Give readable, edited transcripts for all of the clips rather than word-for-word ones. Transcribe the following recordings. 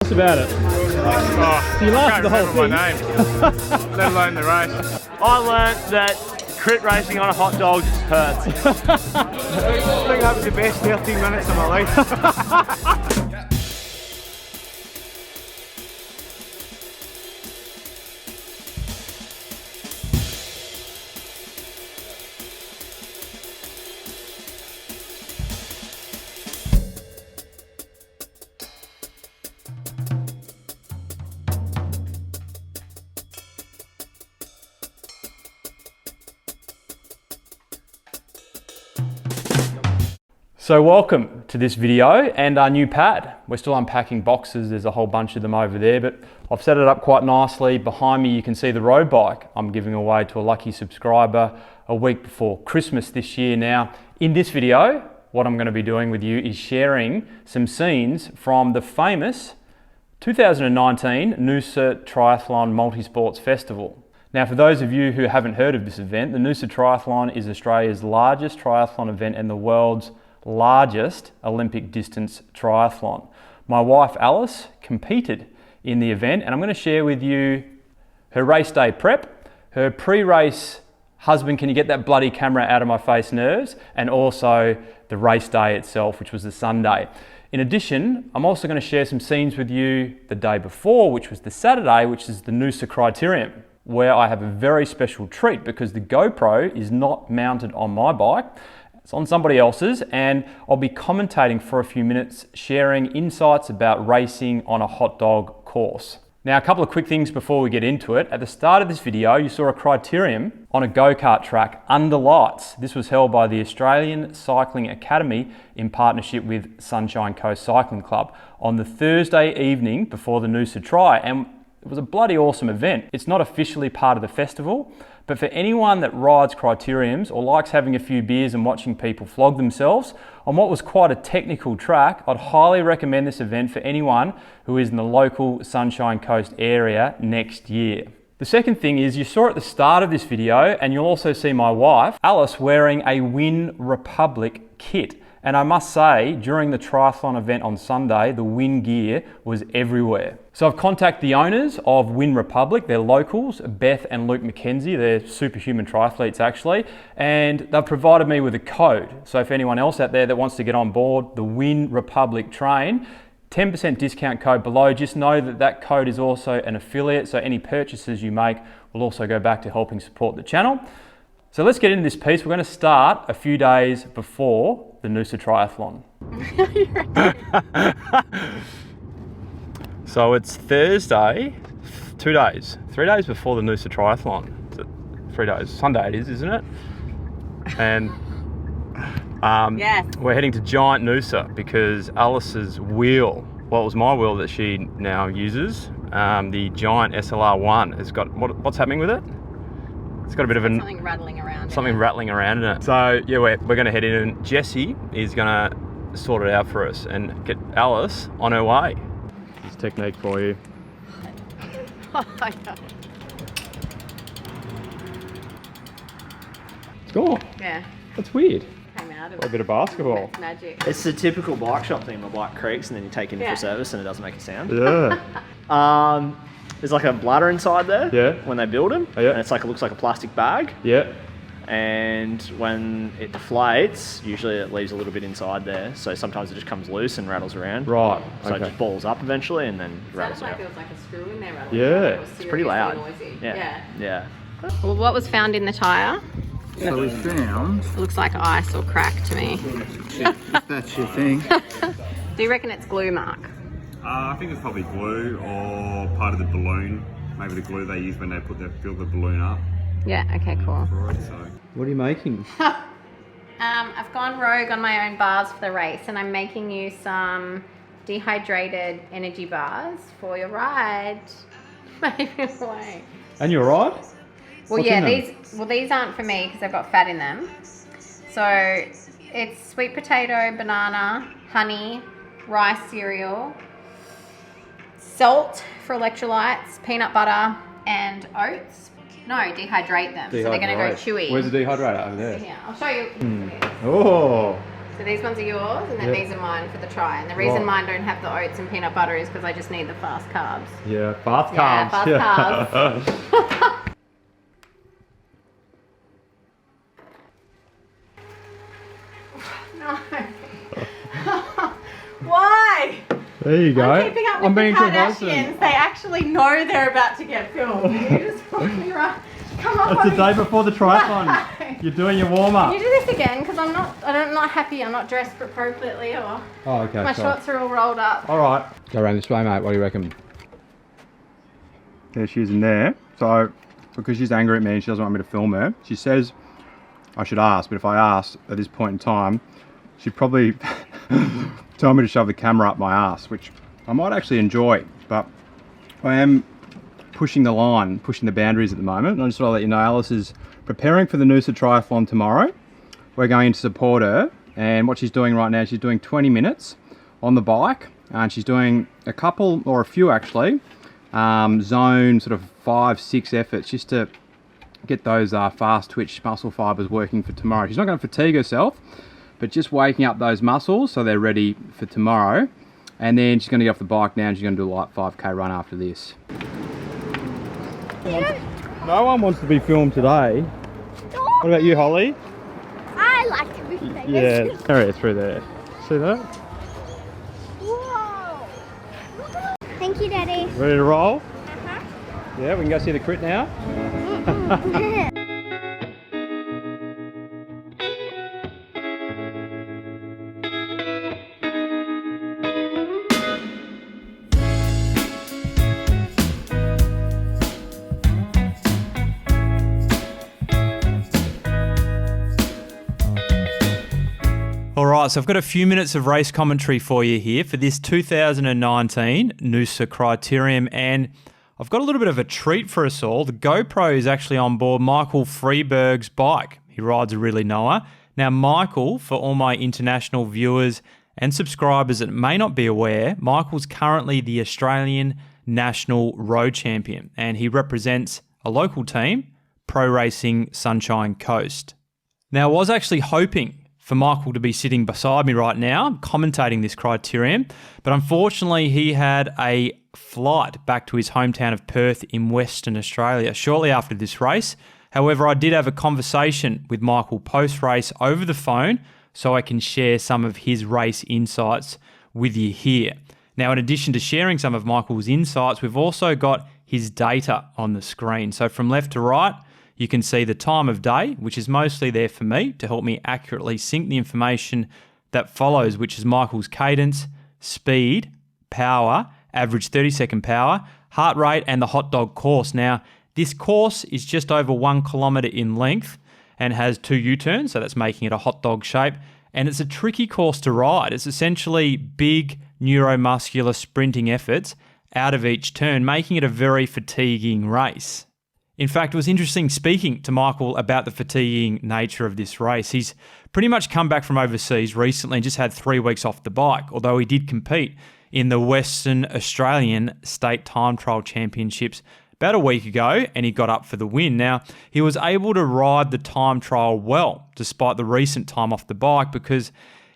us about it. Oh, You laughed at the whole thing. my name, let alone the race. I learnt that crit racing on a hot dog hurts. I think that was the best 13 minutes of my life. So welcome to this video and our new pad. We're still unpacking boxes, there's a whole bunch of them over there, but I've set it up quite nicely. Behind me you can see the road bike I'm giving away to a lucky subscriber a week before Christmas this year. Now, in this video, what I'm going to be doing with you is sharing some scenes from the famous 2019 Noosa Triathlon Multisports Festival. Now, for those of you who haven't heard of this event, the Noosa Triathlon is Australia's largest triathlon event and the world's largest Olympic distance triathlon. My wife Alice competed in the event, and I'm going to share with you her race day prep, her pre-race husband, can you get that bloody camera out of my face nerves, and also the race day itself, which was the Sunday. In addition, I'm also going to share some scenes with you the day before, which was the Saturday, which is the Noosa Criterium, where I have a very special treat because the GoPro is not mounted on my bike. It's on somebody else's, and I'll be commentating for a few minutes, sharing insights about racing on a hot dog course. Now, a couple of quick things before we get into it. At the start of this video, you saw a criterium on a go-kart track under lights. This was held by the Australian Cycling Academy in partnership with Sunshine Coast Cycling Club on the Thursday evening before the Noosa Tri, and it was a bloody awesome event. It's not officially part of the festival, but for anyone that rides criteriums or likes having a few beers and watching people flog themselves on what was quite a technical track, I'd highly recommend this event for anyone who is in the local Sunshine Coast area next year. The second thing is you saw at the start of this video, and you'll also see my wife, Alice, wearing a Win Republic kit. And I must say, during the triathlon event on Sunday, the Win gear was everywhere. So I've contacted the owners of Win Republic, they're locals, Beth and Luke McKenzie, they're superhuman triathletes actually, and they've provided me with a code. So if anyone else out there that wants to get on board the Win Republic train, 10% discount code below. Just know that that code is also an affiliate, so any purchases you make will also go back to helping support the channel. So let's get into this piece. We're going to start a few days before the Noosa Triathlon. So it's Thursday, 3 days before the Noosa Triathlon. 3 days, Sunday it is, isn't it? And yes. We're heading to Giant Noosa because Alice's wheel, well, it was my wheel that she now uses, the Giant SLR One has got, what's happening with it? It's got a bit of something rattling around. Something rattling around in it. So yeah, we're going to head in, and Jessie is going to sort it out for us and get Alice on her way. This technique for you. Oh my God. It's gone. Yeah. That's weird. Came out of a bit of basketball. It's magic. It's the typical bike shop thing. My bike creaks and then you take it in for service and it doesn't make a sound. Yeah. There's like a bladder inside there. Yeah. When they build them. Oh, yeah. And it's like, it looks like a plastic bag. Yeah. And when it deflates, usually it leaves a little bit inside there. So sometimes it just comes loose and rattles around. Right. So it just balls up eventually and then rattles out. It feels like a screw in there rattling. Yeah. It's pretty loud. Noisy. Yeah. Well, what was found in the tyre? So we found, It looks like ice or crack to me. if that's your thing. Do you reckon it's glue, Mark? I think it's probably glue or part of the balloon. Maybe the glue they use when they fill the balloon up. Yeah, okay, cool. For it, so. What are you making? I've gone rogue on my own bars for the race, and I'm making you some dehydrated energy bars for your ride. Maybe away. And you're right? Well, What's yeah, in them? these aren't for me because they've got fat in them. So it's sweet potato, banana, honey, rice cereal, salt for electrolytes, peanut butter, and oats. No, dehydrate them. So they're going to go chewy. Where's the dehydrator? Over there. Yeah, I'll show you. Oh, So these ones are yours, and then these are mine for the try. And the reason mine don't have the oats and peanut butter is because I just need the fast carbs. Yeah, fast Yeah, carbs. fast carbs. No. Why? There you go. I'm keeping up with I'm the being too wholesome. Kardashians. They actually know they're about to get filmed. You just want me right. Come on. It's the buddy. day before the triathlon. No. You're doing your warm up. Can you do this again? Because I'm not happy. I'm not dressed appropriately, or Oh, okay. my sorry. shorts are all rolled up. All right. Go around this way, mate. What do you reckon? There she is in there. So, because she's angry at me and she doesn't want me to film her, she says I should ask, but if I ask at this point in time, she'd probably tell me to shove the camera up my ass, which I might actually enjoy, but I am pushing the line, pushing the boundaries at the moment. And I just want to let you know, Alice is preparing for the Noosa Triathlon tomorrow. We're going to support her, and what she's doing right now, she's doing 20 minutes on the bike, and she's doing a couple, or a few actually, zone sort of 5-6 efforts just to get those fast twitch muscle fibers working for tomorrow. She's not going to fatigue herself, but just waking up those muscles so they're ready for tomorrow. And then she's going to get off the bike now and she's going to do a light 5k run after this. No one wants to be filmed today. What about you, Holly? I like to be famous. Yeah, there, through there. See that? Whoa. Thank you, Daddy. Ready to roll? Uh-huh. Yeah, we can go see the crit now. All right, so I've got a few minutes of race commentary for you here for this 2019 Noosa Criterium, and I've got a little bit of a treat for us all. The GoPro is actually on board Michael Freiberg's bike. He rides a Ridley Noah. Now, Michael, for all my international viewers and subscribers that may not be aware, Michael's currently the Australian National Road Champion, and he represents a local team, Pro Racing Sunshine Coast. Now, I was actually hoping for Michael to be sitting beside me right now, commentating this criterium, but unfortunately he had a flight back to his hometown of Perth in Western Australia shortly after this race. However, I did have a conversation with Michael post-race over the phone, so I can share some of his race insights with you here. Now, in addition to sharing some of Michael's insights, we've also got his data on the screen. So from left to right, you can see the time of day, which is mostly there for me to help me accurately sync the information that follows, which is Michael's cadence, speed, power, average 30-second power, heart rate, and the hot dog course. Now, this course is just over 1 kilometre in length and has 2 U-turns, so that's making it a hot dog shape. And it's a tricky course to ride. It's essentially big neuromuscular sprinting efforts out of each turn, making it a very fatiguing race. In fact, it was interesting speaking to Michael about the fatiguing nature of this race. He's pretty much come back from overseas recently and just had 3 weeks off the bike, although he did compete in the Western Australian State Time Trial Championships about a week ago, and he got up for the win. Now, he was able to ride the time trial well, despite the recent time off the bike, because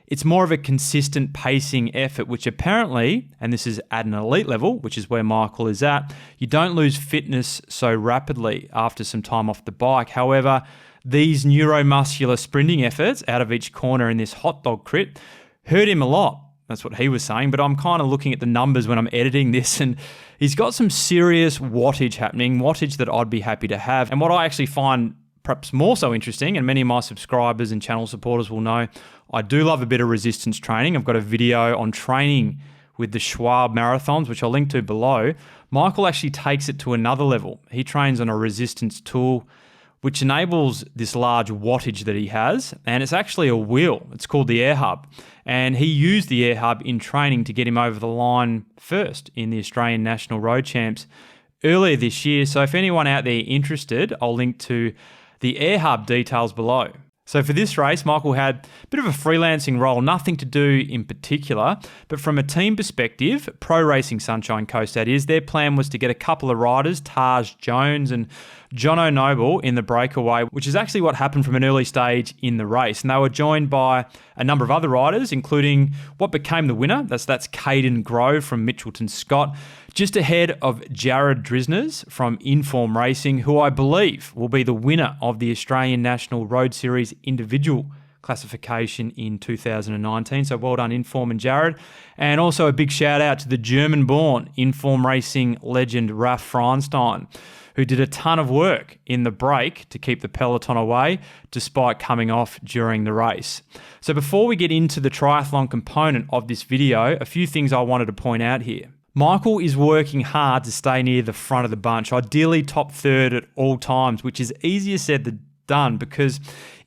it's more of a consistent pacing effort, which apparently, and this is at an elite level, which is where Michael is at, you don't lose fitness so rapidly after some time off the bike. However, these neuromuscular sprinting efforts out of each corner in this hot dog crit hurt him a lot. That's what he was saying, but I'm kind of looking at the numbers when I'm editing this, and he's got some serious wattage happening, wattage that I'd be happy to have. And what I actually find perhaps more so interesting, and many of my subscribers and channel supporters will know, I do love a bit of resistance training. I've got a video on training with the Schwab marathons, which I'll link to below. Michael actually takes it to another level. He trains on a resistance tool, which enables this large wattage that he has, and it's actually a wheel. It's called the Air Hub, and he used the Air Hub in training to get him over the line first in the Australian National Road Champs earlier this year. So if anyone out there interested, I'll link to the Air Hub details below. So for this race, Michael had a bit of a freelancing role, nothing to do in particular, but from a team perspective, Pro Racing Sunshine Coast that is, their plan was to get a couple of riders, Taj Jones and Jono Noble, in the breakaway, which is actually what happened from an early stage in the race. And they were joined by a number of other riders, including what became the winner. That's Caden Grove from Mitchelton Scott, just ahead of Jared Drisners from Inform Racing, who I believe will be the winner of the Australian National Road Series individual classification in 2019. So well done, Inform and Jared. And also a big shout out to the German-born Inform Racing legend Raf Feinstein, who did a ton of work in the break to keep the peloton away, despite coming off during the race. So before we get into the triathlon component of this video, a few things I wanted to point out here. Michael is working hard to stay near the front of the bunch, ideally top third at all times, which is easier said than done, because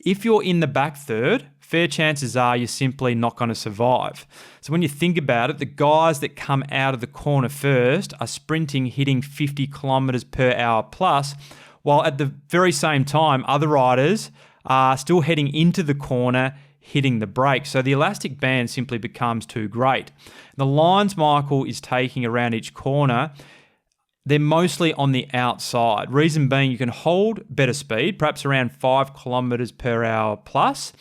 if you're in the back third, fair chances are you're simply not going to survive. So when you think about it, the guys that come out of the corner first are sprinting, hitting 50 kilometers per hour plus, while at the very same time, other riders are still heading into the corner, hitting the brakes. So the elastic band simply becomes too great. The lines Michael is taking around each corner, they're mostly on the outside. Reason being, you can hold better speed, perhaps around 5 kilometers per hour plus,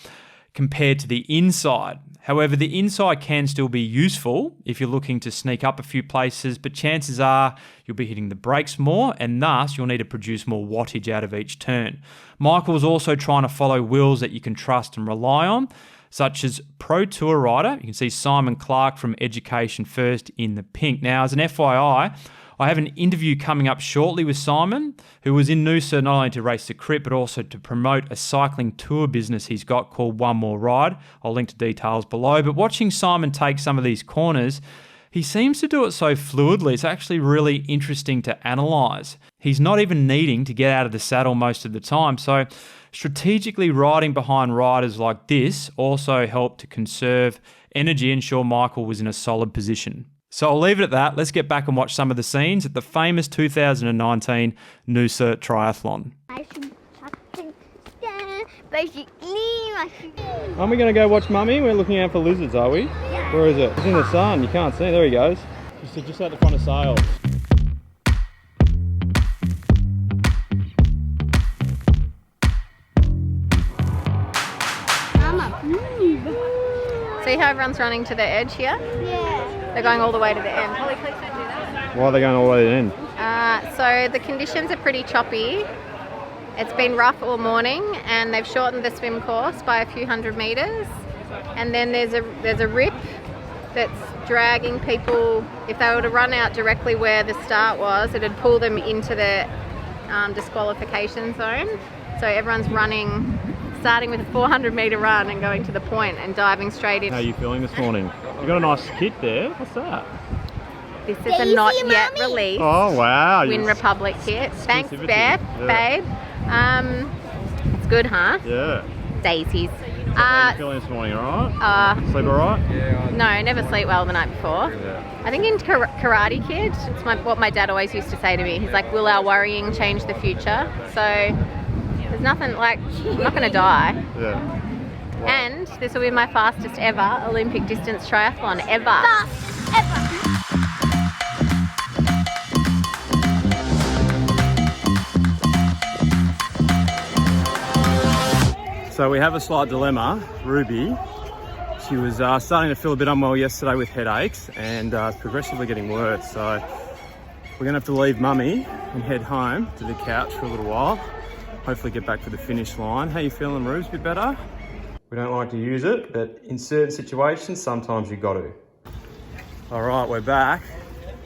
compared to the inside. However, the inside can still be useful if you're looking to sneak up a few places, but chances are you'll be hitting the brakes more, and thus you'll need to produce more wattage out of each turn. Michael's also trying to follow wheels that you can trust and rely on, such as Pro Tour rider. You can see Simon Clark from Education First in the pink. Now, as an FYI, I have an interview coming up shortly with Simon, who was in Noosa not only to race the Crit, but also to promote a cycling tour business he's got called One More Ride. I'll link to details below. But watching Simon take some of these corners, he seems to do it so fluidly. It's actually really interesting to analyse. He's not even needing to get out of the saddle most of the time. So strategically riding behind riders like this also helped to conserve energy and ensure Michael was in a solid position. So I'll leave it at that. Let's get back and watch some of the scenes at the famous 2019 Noosa Triathlon. Aren't we going to go watch Mummy? We're looking out for lizards, are we? Yeah. Where is it? It's in the sun. You can't see. There he goes. Just at the front of sail. See how everyone's running to the edge here? Yeah. They're going all the way to the end. Holly, please don't do that. Why are they going all the way to the end? So the conditions are pretty choppy. It's been rough all morning, and they've shortened the swim course by a few hundred meters. And then there's a rip that's dragging people. If they were to run out directly where the start was, it'd pull them into the disqualification zone. So everyone's running, starting with a 400-meter run and going to the point and diving straight in. How are you feeling this morning? You got a nice kit there. What's that? This is a not yet released Oh wow! Win Republic kit. Thanks, Babe. It's good, huh? Yeah. Daisies. How are you feeling this morning? All right? Sleep all right? Yeah. No, never sleep well the night before. Yeah. I think in Karate Kid, it's what my dad always used to say to me. He's like, "Will our worrying change the future?" So there's nothing like, I'm not going to die. Yeah. Wow. And this will be my fastest ever Olympic distance triathlon ever. Fast ever. So we have a slight dilemma. Ruby, she was starting to feel a bit unwell yesterday with headaches, and it's progressively getting worse. So we're gonna have to leave Mummy and head home to the couch for a little while. Hopefully get back to the finish line. How you feeling, Rubes? A bit better? We don't like to use it, but in certain situations, sometimes you got to. All right, we're back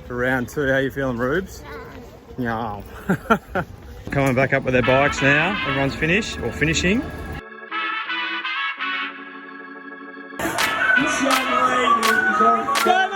for round 2. How you feeling, Rubes? Yeah. Coming back up with their bikes now. Everyone's finished, or finishing. This young lady is